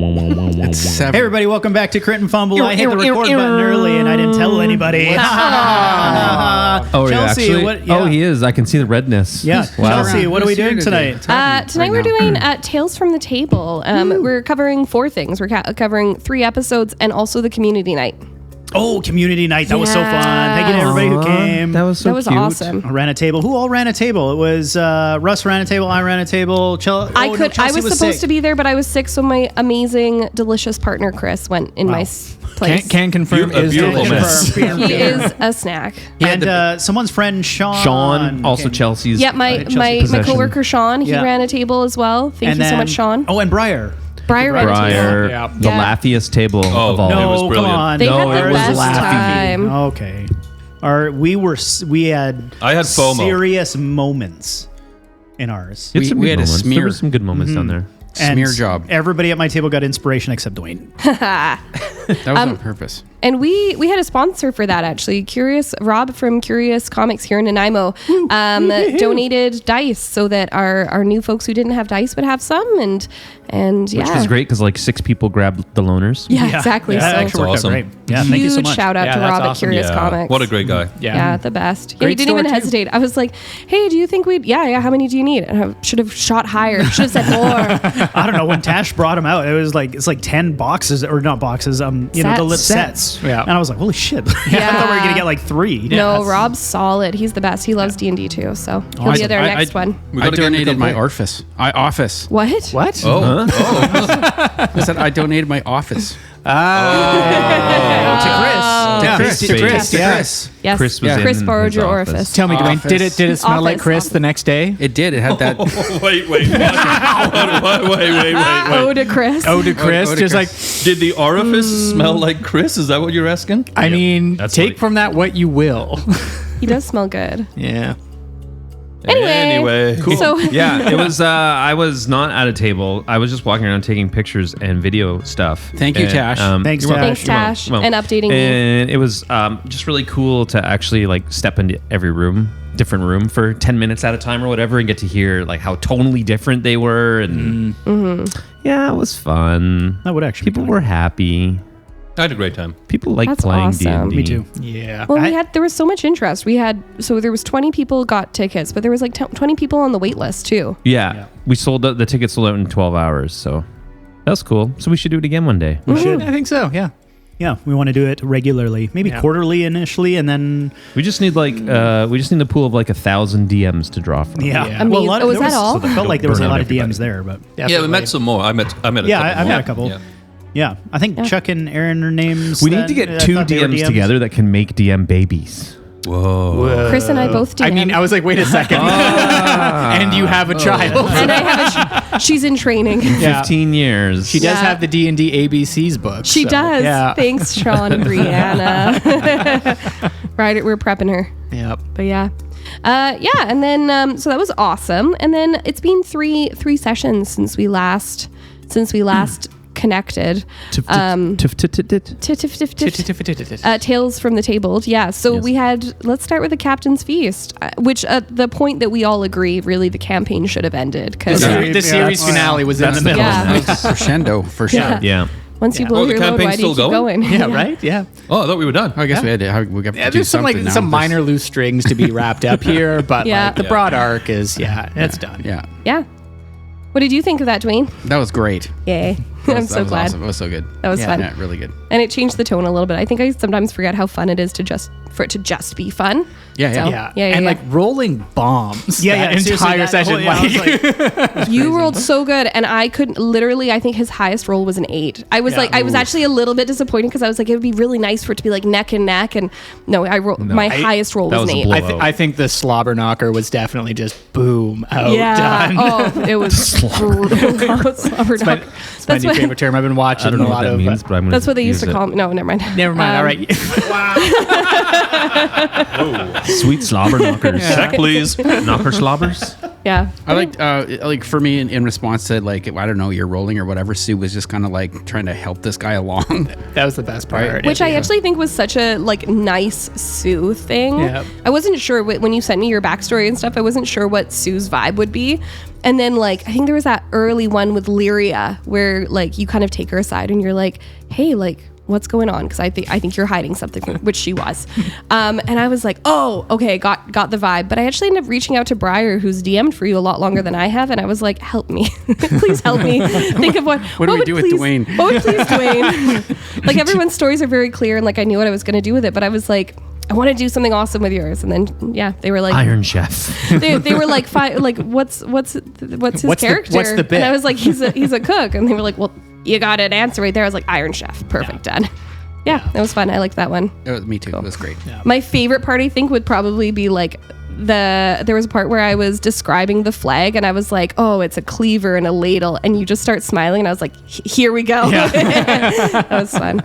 Hey everybody, welcome back to Crit and Fumble. I hit the record button early and I didn't tell anybody. Oh, Chelsea, actually? what? Yeah. Oh, he is. I can see the redness. Yeah, Wow. Chelsea, what are we doing tonight? Tonight we're doing Tales from the Table. We're covering 4 things. We're covering 3 episodes and also the community night. Oh, community night. That was so fun. Thank you to everybody who came. That was so cute. Awesome. I ran a table. Who all ran a table? It was Russ ran a table. I ran a table. I was supposed to be there, but I was sick, so my amazing, delicious partner Chris went in my place. Can confirm You're a is beautiful delicious. He is a snack. And someone's friend Sean. Sean, also came. Chelsea's. Yeah, my coworker Sean, he ran a table as well. Thank you so much, Sean. Oh, and Briar. Briar ran a table. The laughiest table of all. No, It was come brilliant. on. They no, had the it was best laughing. time. Okay. We had FOMO. serious moments in ours. It's We had a moments. smear. There were some good moments down there. And Smear job. Everybody at my table got inspiration except Dwayne. That was on purpose. And we had a sponsor for that, actually. Rob from Curious Comics here in Nanaimo donated dice so that our new folks who didn't have dice would have some. And Which was great because like 6 people grabbed the loaners. Yeah, exactly. Yeah, that So actually worked awesome. out great. Yeah, thank you so huge much. shout out Yeah, to that's Rob at awesome. Curious Comics. What a great guy. Yeah, the best. Yeah, Great he didn't even store, too. hesitate. I was like, hey, do you think we'd... Yeah, how many do you need? And I should have shot higher. Should have said more. I don't know, when Tash brought them out, it's like 10 boxes, or not boxes, the sets. Yeah. And I was like, holy shit. I Yeah. thought we were going to get like 3. No, Rob's solid. He's the best. He loves D&D too, so he'll be there next one. I donated my office. Office. What? What? Oh, I said I donated my office. To Chris. To Chris. Yes. Chris was Chris in borrowed his your office. orifice. Tell me, Dwayne, Office. did it smell like Office. Chris the next day? It did. It had that. wait. Wait. Oh, to Chris. Oh, to Chris. Oh, to Just like, Did the orifice smell like Chris? Is that what you're asking? I mean, That's take like- from that what you will. He does smell good. Yeah. Anyway. Cool. So Yeah, it was. I was not at a table. I was just walking around taking pictures and video stuff. Thank you, And, Tash. Thanks, you're welcome. Thanks, Tash, You're welcome. and updating me. And it was just really cool to actually like step into every different room for 10 minutes at a time or whatever, and get to hear like how tonally different they were. And yeah, it was fun. That would actually be People fun. were happy. I had a great time. People like That's playing awesome. D&D. Me too. Yeah. Well, there was so much interest. There was 20 people got tickets, but there was like 20 people on the wait list too. Yeah, we sold the tickets sold out in 12 hours, so that was cool. So we should do it again one day. We should. I think so. Yeah. Yeah, we want to do it regularly. Maybe quarterly initially, and then... We just need a pool of like 1,000 DMs to draw from. Yeah. Yeah. I mean, there was that all? It felt like there was a Burn lot out of DMs everybody. there, but... Yeah, we met some more. I met a couple Yeah, I've more. met a couple. Yeah. Yeah, I think Chuck and Aaron are names. We need to get 2 DMs together that can make DM babies. Whoa. Chris and I both DM. I mean, I was like, wait a second. And you have a child. and I have she's in training. Yeah. 15 years. She does Yeah. have the D&D ABCs book. She so, does. Yeah. Thanks, Sean and Brianna. Right, we're prepping her. Yep. But yeah. And then so that was awesome. And then it's been three sessions since we last connected. Tales from the Table. Yeah. So Yes. we had, let's start with the Captain's Feast, which the point that we all agree, really, the campaign should have ended. Because The series finale was in the middle. Yeah. Crescendo, for sure. Yeah. Yeah. once you blow the your load, campaign's why do you still keep going? Yeah, right? Yeah. Oh, I thought we were done. I guess we had to do there's some something now. some minor loose strings to be wrapped up here, but Yeah. like the broad arc is, it's done. Yeah. Yeah. What did you think of that, Dwayne? That was great. Yay. I'm so glad. Awesome. It was so good. That was fun. Yeah, really good. And it changed the tone a little bit. I think I sometimes forget how fun it is for it to just be fun. Yeah, So, yeah. yeah. And like rolling bombs. Yeah, that yeah, seriously, entire that session. whole- yeah, I was like, You rolled so good, and I couldn't. Literally, I think his highest roll was an 8. I was I was actually a little bit disappointed because I was like, it would be really nice for it to be like neck and neck, and no, my highest roll was an 8. I think the slobber knocker was definitely just boom out done. Oh, it was brutal. Slobber It's my new favorite term. I've been watching I don't know a what lot that of. means, but I'm gonna That's what they used use to it. call me. No, never mind. Never mind. All right. Sweet slobber knockers. Check, please. Knocker slobbers. Yeah. I like for me in response to like, I don't know, you're rolling or whatever, Sue was just kind of like trying to help this guy along. That was the best part. Which I actually think was such a like nice Sue thing. Yeah. I wasn't sure when you sent me your backstory and stuff. I wasn't sure what Sue's vibe would be, And then like I think there was that early one with Lyria where like you kind of take her aside and you're like, hey, like what's going on? Because I think you're hiding something, which she was. And I was like, oh, okay, got the vibe. But I actually ended up reaching out to Briar, who's DM'd for you a lot longer than I have, and I was like, help me, please help me. Think of what do we do with Dwayne? What would please Dwayne? Like everyone's stories are very clear, and like I knew what I was going to do with it, but I was like, I want to do something awesome with yours. And then yeah, they were like Iron Chef. they were like like what's his character? What's the bit? And I was like, he's a cook, and they were like, well, you got an answer right there. I was like, Iron Chef, perfect, done. Yeah, that was fun. I liked that one. Me too. It was great. Yeah. My favorite part, I think, would probably be like there was a part where I was describing the flag and I was like, oh, it's a cleaver and a ladle, and you just start smiling and I was like, here we go. Yeah. That was fun.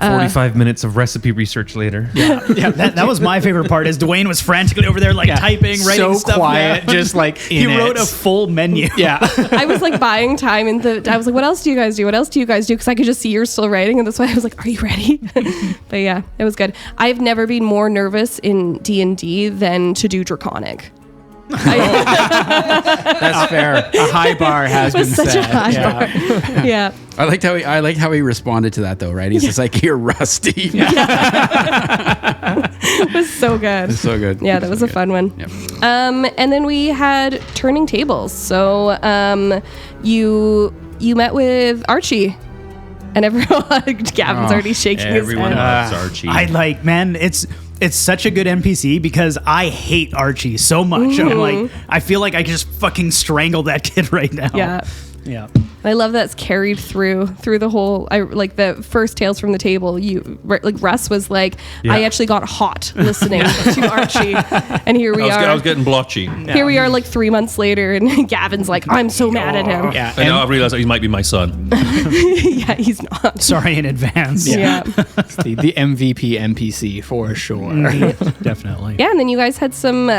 45 minutes of recipe research later. Yeah, that was my favorite part. Is Dwayne was frantically over there, like typing, writing so stuff. quiet, just like he wrote a full menu. Yeah, I was like buying time, and I was like, "What else do you guys do? What else do you guys do?" Because I could just see you're still writing, and that's why I was like, "Are you ready?" But yeah, it was good. I've never been more nervous in D&D than to do Draconic. That's fair. a high bar has been such set. a high bar. Yeah. I liked how he responded to that though, right? He's just like, you're rusty. It was so good. It's so good. Yeah, that was a fun one. Yep. And then we had turning tables. So you met with Archie. And everyone, Gavin's already shaking his Everyone head. loves Archie. I like, man, it's such a good NPC because I hate Archie so much. I'm like, I feel like I can just fucking strangle that kid right now. Yeah. Yeah. I love that's carried through the whole. I like the first Tales from the Table. Russ was like, I actually got hot listening to Archie, and here we are. I was getting blotchy. Here we are, like 3 months later, and Gavin's like, I'm so mad at him. Yeah, And now I realized he might be my son. Yeah, he's not. Sorry in advance. Yeah. the MVP NPC for sure. Definitely. Yeah, and then you guys had some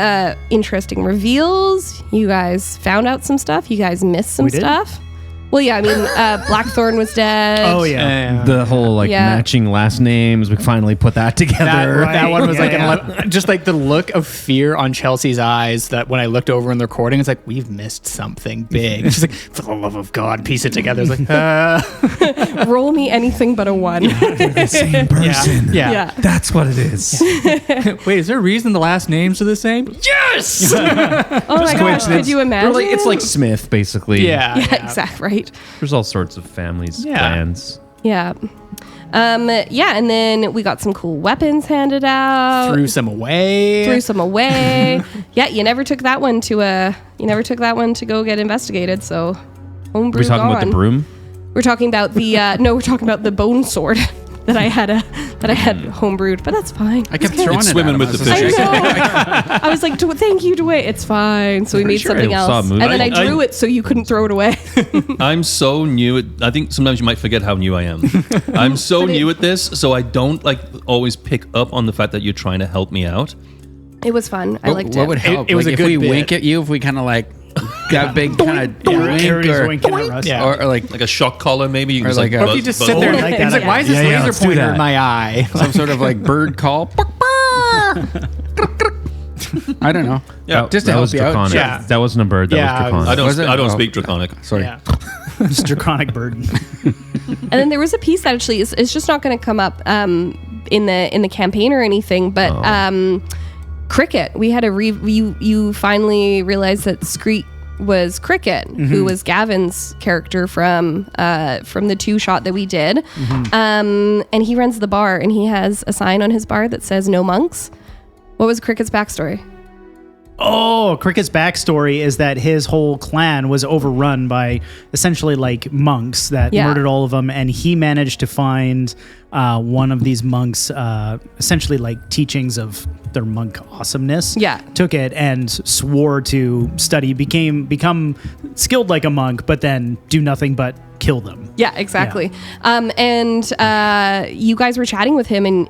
interesting reveals. You guys found out some stuff. You guys missed some We did? stuff. Well, yeah, I mean, Blackthorn was dead. Oh yeah. the whole like Yeah. matching last names. We finally put that together. That one was Yeah. like just like the look of fear on Chelsea's eyes that when I looked over in the recording, it's like, we've missed something big. She's like, for the love of God, piece it together. It's like, Roll me anything but a 1. The same person. yeah. Yeah. That's what it is. Wait, is there a reason the last names are the same? Yes. Oh my gosh, could you imagine? Really, it's like Smith, basically. Yeah. Yeah, exactly, right. There's all sorts of families, Yeah. clans. Yeah. Yeah, and then we got some cool weapons handed out. Threw some away. Threw some away. Yeah, you never took that one to go get investigated, so homebrew Are we talking gone. about the broom? We're talking about the we're talking about the bone sword that I had homebrewed, but that's fine. I kept throwing it swimming at him. with the I was fish. I like, know. I was like, thank you, Dwayne. It's fine. So we made sure something I saw a else, movie. and then I I- drew it so you couldn't throw it away. I'm so new. I think sometimes you might forget how new I am. I'm so new at this, so I don't like always pick up on the fact that you're trying to help me out. It was fun. I liked what it. would help? It was like a if good we bit. wink at you, if we kind of like got big kind of wink, Gary's or, winking at Russ. Yeah. or like Like a shock collar, maybe. You can Or just like like a- Or if you just sit there and like it's that. like, why is this Yeah, laser let's do pointer that. in my eye? some sort of like bird call. I don't know. Yeah, just to that help was you out. draconic. Yeah. That wasn't a bird. That Yeah, was draconic. I Was it? don't Oh. speak Draconic. Sorry. Yeah. It's draconic burden. And then there was a piece that actually is just not going to come up in the campaign or anything, but Cricket. We had you finally realized that Screet was Cricket, who was Gavin's character from the 2-shot that we did. And he runs the bar, and he has a sign on his bar that says "No monks." What was Cricket's backstory? Oh, Cricket's backstory is that his whole clan was overrun by essentially like monks that Yeah. murdered all of them, and he managed to find one of these monks, essentially like teachings of their monk awesomeness. Yeah. Took it and swore to study, become skilled like a monk, but then do nothing but kill them. Yeah, exactly. And you guys were chatting with him, and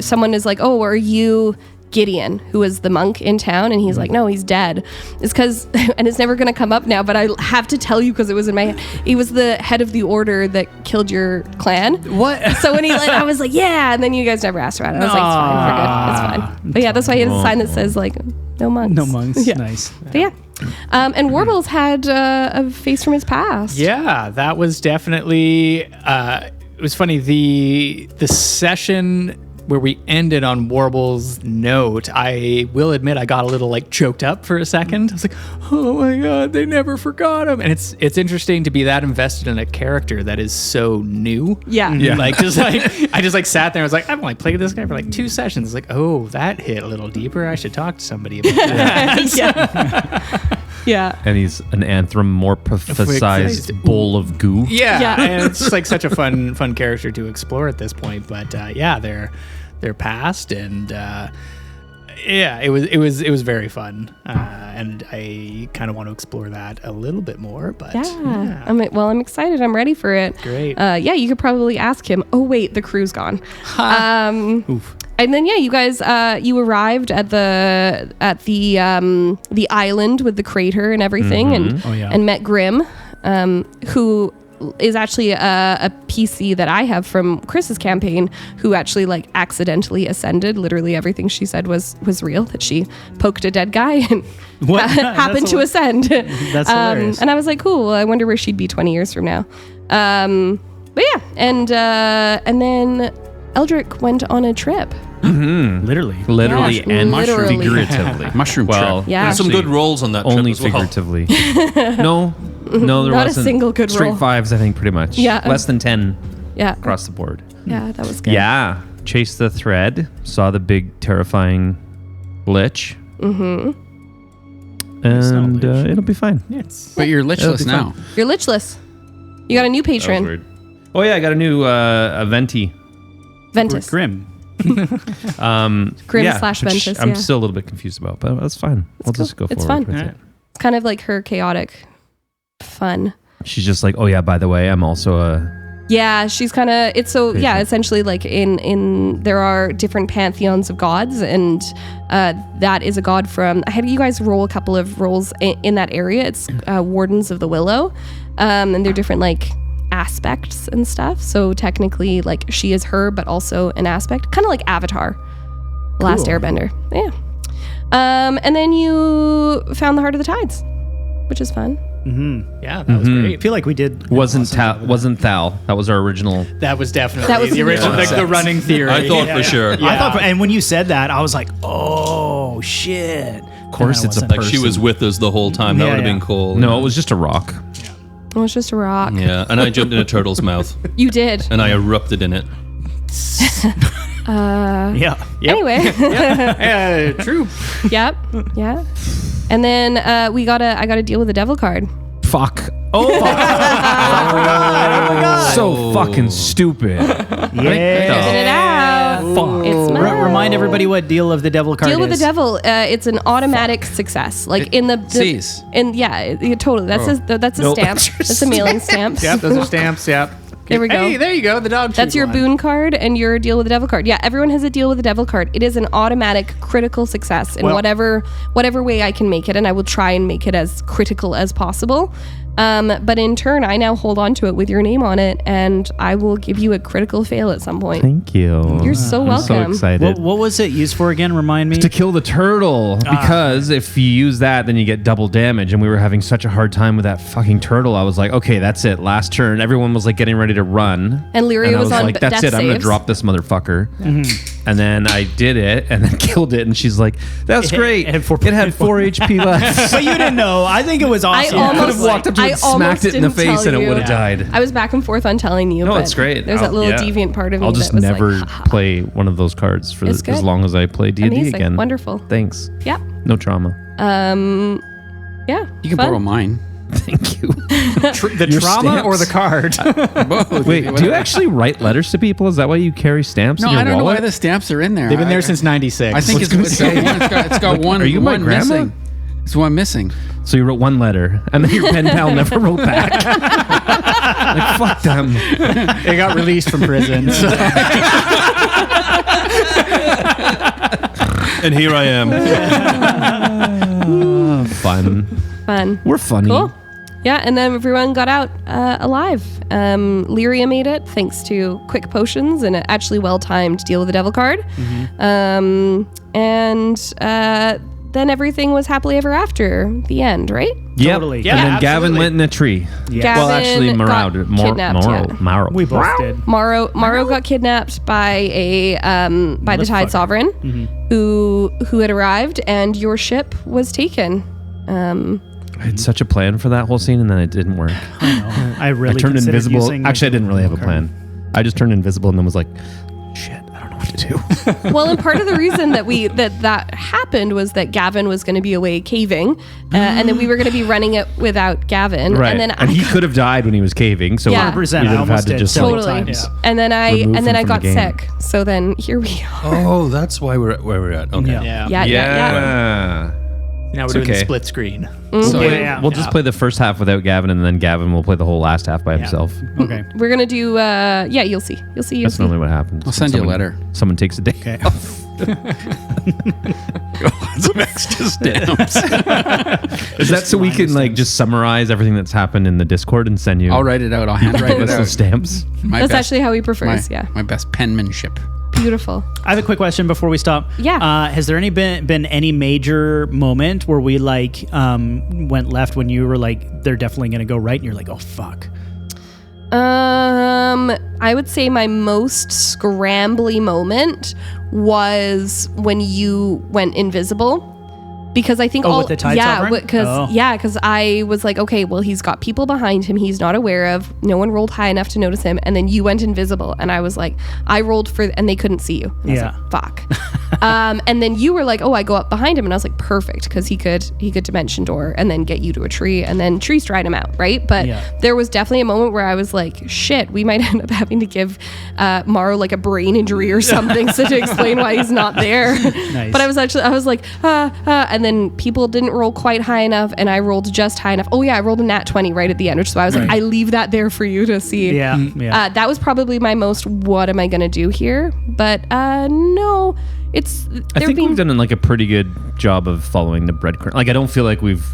someone is like, "Oh, are you Gideon, who was the monk in town?" And he's like, "No, he's dead." It's because, and it's never going to come up now, but I have to tell you because it was in my head. He was the head of the order that killed your clan. What? So when I was like, "Yeah," and then you guys never asked about it. I was like, "It's fine, we're good, it's fine." But yeah, that's why he has a sign that says like, "No monks." No monks. Yeah. Nice. But yeah, And Warbles had a face from his past. Yeah, that was definitely. It was funny. The session where we ended on Warble's note, I will admit I got a little like choked up for a second. I was like, oh my god, they never forgot him. And it's interesting to be that invested in a character that is so new. Yeah. Like just like I just like sat there and was like, I've only played this guy for like 2 sessions. Like, oh, that hit a little deeper. I should talk to somebody about that. Yeah. And he's an anthropomorphized bowl of goo. Yeah. And it's just like such a fun character to explore at this point. But they're past, and it was very fun, and I kind of want to explore that a little bit more. But yeah. I'm excited. I'm ready for it. Great. You could probably ask him. Oh wait, the crew's gone. Oof. And then you guys you arrived at the island with the crater and everything, and met Grim, who is actually a PC that I have from Chris's campaign, who actually like accidentally ascended. Literally everything she said was real, that she poked a dead guy and happened to ascend. That's hilarious. And I was like, cool, I wonder where she'd be 20 years from now. But yeah, and then Eldrick went on a trip. Literally And literally. figuratively. Mushroom well, trip. Yeah. There's some good rolls on that trip only as well. figuratively. No, there Not a wasn't. single good Straight roll. 5s, I think, pretty much. Yeah. Less than 10 Yeah. across the board. Yeah, that was good. Yeah. Chased the thread. Saw the big, terrifying lich. And it'll be fine. But you're lichless be now. You're lichless. You got a new That was patron. weird. Oh, yeah. I got a new Venti. Ventus. Grim. Grim / which Ventus, I'm yeah. still a little bit confused about, but that's fine. We'll cool. just go It's forward fun. with it. It's kind of like her chaotic fun. She's just like, oh, yeah, by the way, I'm also a... Yeah, she's kind of, it's so, Crazy. yeah, essentially like in there are different pantheons of gods, and that is a god from, I had you guys roll a couple of rolls in that area. It's Wardens of the Willow, and they're different like aspects and stuff. So technically like she is her, but also an aspect, kind of like Avatar, The Last Airbender. Yeah. And then you found the Heart of the Tides, which is fun. Yeah, that was I great. feel like we did. Wasn't Thal. That was our original. That was definitely That was the original, like the running theory. I thought for sure. I thought, and when you said that, I was like, "Oh shit!" Of course, it's a Like person. she was with us the whole time. That Yeah, would have yeah. been cool. No, it was just a rock. Well, it's just a rock. Yeah, and I jumped in a turtle's mouth You did. and I erupted in it. Yeah. Anyway. Yeah, true. Yep. Yeah. And then I got to deal with the devil card. Fuck. Oh, so fucking stupid. Yeah. Get it out. It's mine. Remind everybody what Deal of the Devil card Deal with the is. devil. It's an automatic success. Like in the Sees. and yeah, totally. That's a Nope. stamp. That's a mailing stamp. Yep, those are stamps. Yep. There we go. Hey, there you go. The dog. That's treat your one. boon card and your deal with the devil card. Yeah, everyone has a deal with the devil card. It is an automatic critical success in Well- whatever way I can make it, and I will try and make it as critical as possible. But in turn, I now hold on to it with your name on it, and I will give you a critical fail at some point. Thank you. You're so I'm so welcome. excited. What was it used for again? Remind me. To kill the turtle, because if you use that, then you get double damage. And we were having such a hard time with that fucking turtle. I was like, okay, that's it. Last turn. Everyone was like getting ready to run. And Lyria I was on like, that's death it. I'm gonna saves. drop this motherfucker. And then I did it, and then killed it. And she's like, "That's great. It had 4 HP left." But you didn't know. I think it was awesome. I Could almost have walked up to it, I and smacked almost it in the didn't face, tell and it you. would have died. I was back and forth on telling you. No, but it's great. There's that little deviant part of me I'll just that was never like, ha, ha. play one of those cards for It's as good. long as I play D&D Amazing. again. Wonderful. Thanks. Yeah. No trauma. Yeah. You can fun. borrow mine. Thank you. The Your trauma or stamps. the card? Both. Wait, do you actually write letters to people? Is that why you carry stamps No, in your I don't know wallet? why the stamps are in there. They've been there since '96. I think it's got one. Are you my one grandma? missing. It's one missing. So you wrote one letter, and then your pen pal never wrote back. Like, fuck them. They got released from prison. So. And here I am. Fun. Fun. We're funny. Cool. Yeah, and then everyone got out alive. Lyria made it thanks to quick potions and an actually well-timed deal with the devil card. And then everything was happily ever after. The end, right? Yep. Totally. Yeah, and then Gavin absolutely. went in a tree. Yeah. Well, Gavin actually, got kidnapped, Morrow. We both did. Morrow got kidnapped by by the Tide Motherfucker. Sovereign, who had arrived, and your ship was taken. I had such a plan for that whole scene, and then it didn't work. I really I turned considered invisible. using Actually, I didn't really have a card. plan. I just turned invisible and then was like, shit, I don't know what to do. Well, and part of the reason that happened was that Gavin was going to be away caving, and then we were going to be running it without Gavin, Right. and then And he could have died when he was caving. So Yeah. 100%. we I would have almost had to did just several like, totally, times. and then I Remove him got from the game. sick. So then here we are. Oh, that's why we're at where we're at. Okay. Yeah. Yeah. Yeah. Now we're It's doing the okay. split screen. So Yeah. We'll just play the first half without Gavin, and then Gavin will play the whole last half by himself. Okay. We're gonna do. You'll see. That's normally what happens. I'll send you a letter. Someone takes a day. Okay. Some extra stamps. Is that so we can like just summarize everything that's happened in the Discord and send you? I'll write it out. I'll handwrite it list of out. stamps. My That's best- actually how he prefers. my, Yeah, my best penmanship. beautiful. I have a quick question before we stop. Yeah. Has there been any major moment where we like went left when you were like they're definitely gonna go right and you're like, oh fuck. I would say my most scrambly moment was when you went invisible. Because I think with the Tide Sovereign? because I was like, okay, well, he's got people behind him he's not aware of. No one rolled high enough to notice him, and then you went invisible, and I was like, I rolled for, and they couldn't see you. And I was like, fuck. And then you were like, oh, I go up behind him, and I was like, perfect, because he could dimension door and then get you to a tree, and then tree stride him out, right? But there was definitely a moment where I was like, shit, we might end up having to give Morrow like a brain injury or something so to explain why he's not there. Nice. But I was like, and then people didn't roll quite high enough, and I rolled just high enough. Oh yeah, I rolled a nat 20 right at the end, which is why I was like, I leave that there for you to see. Yeah. Yeah. That was probably my most, what am I going to do here? But no, it's, I think we've done like a pretty good job of following the breadcrumb. Like I don't feel like we've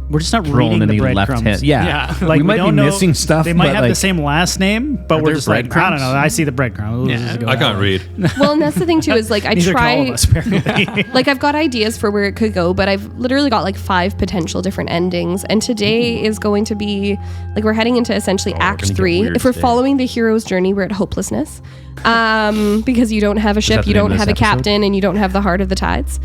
We're just not thrown reading the any left breadcrumbs. hand. Yeah, Like we might be don't know- missing stuff. They might but have like, the same last name, but we're there just like, I don't breadcrumbs? know. I see the breadcrumbs. Let's just go I that can't way. read. well, and that's the thing too, is like, I Neither can all try, of us, apparently. like I've got ideas for where it could go, but I've literally got like 5 potential different endings. And today is going to be like, we're heading into essentially Act gonna get 3. weird If we're today. following the hero's journey, we're at hopelessness. Because you don't have a ship, the you name don't of have this a episode? captain, and you don't have the heart of the tides.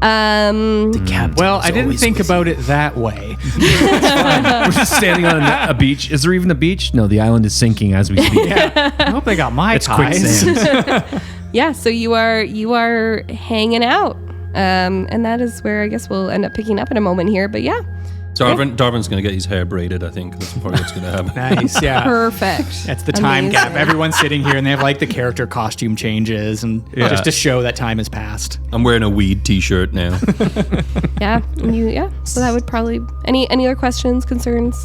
Well, I didn't think about it that way. we're just standing on a beach. Is there even a beach? No, the island is sinking as we speak. I hope they got my It's ties. quicksand. Yeah, so you are hanging out. And that is where I guess we'll end up picking up in a moment here. But yeah, Darvin's going to get his hair braided, I think. That's probably what's going to happen. Nice, yeah. perfect. That's the time Amazing. gap. Everyone's sitting here and they have like the character costume changes and just to show that time has passed. I'm wearing a weed t-shirt now. Yeah, So that would probably any other questions, concerns,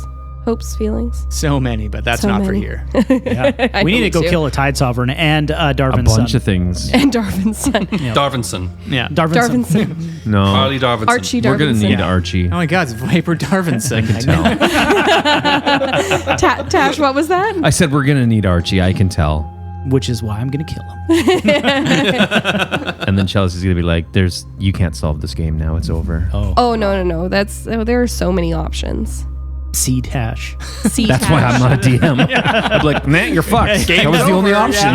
hopes, feelings? So many, but that's So not for many. here. Yeah. We need to go kill a Tide Sovereign and A Darvin's bunch son. of things. And Darvin's son, Darvinson. Yeah. Darvin's son. Darvin's No, Harley Darvinson. Archie we're gonna Darvin's need son. Archie. Oh my God, it's Viper Darvinson. I know. Tash, what was that? I said we're gonna need Archie. I can tell. Which is why I'm going to kill him. And then Chelsea's gonna be like, you can't solve this game now. It's over. Oh no. There are so many options. C Tash. See, That's why I'm not a DM. I'm like, man, you're fucked. That was the only option.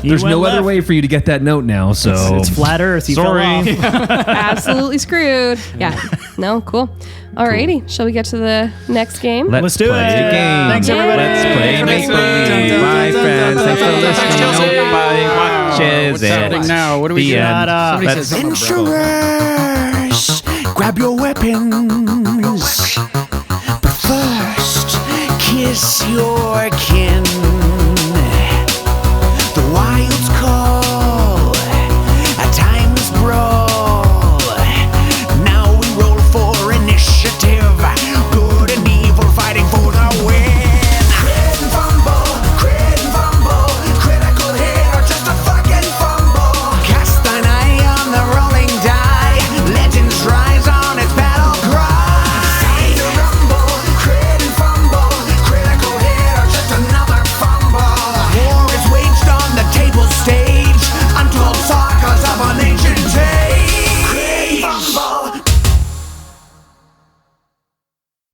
There's no other way for you to get that note now. So It's flat Earth. You Sorry. fell off. absolutely screwed. Yeah. No, cool. Alrighty. Shall we get to the next game? Let's do play it. the game. Thanks, everybody. Let's play make believe. Bye, friends. Thanks for listening. Nobody watches What's happening it. now? What do we The do? end. Somebody Let's- says something about Adventurers, grab your weapons. But first, kiss your kin. The wild's call.